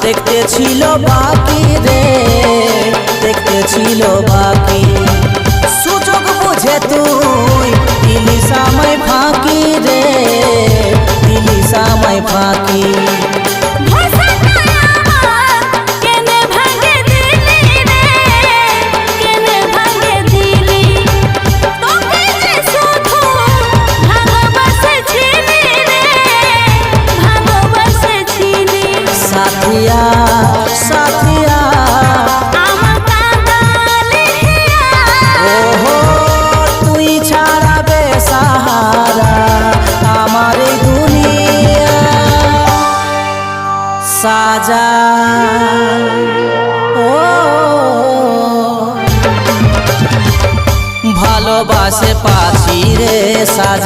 দেখতে ছিল বাকি রে, দেখতে ছিল বাকি। সুযোগ বুঝে তুই দিলি সামাই ফাঁকি রে, দিলি সামাই ফাঁকি। সাথিয়া সাথিয়া ওহো তুই ছাড়া বেসাহারা আমার এই দুনিয়া। সাজা ও ভালোবাসে পাছি রে সাজা।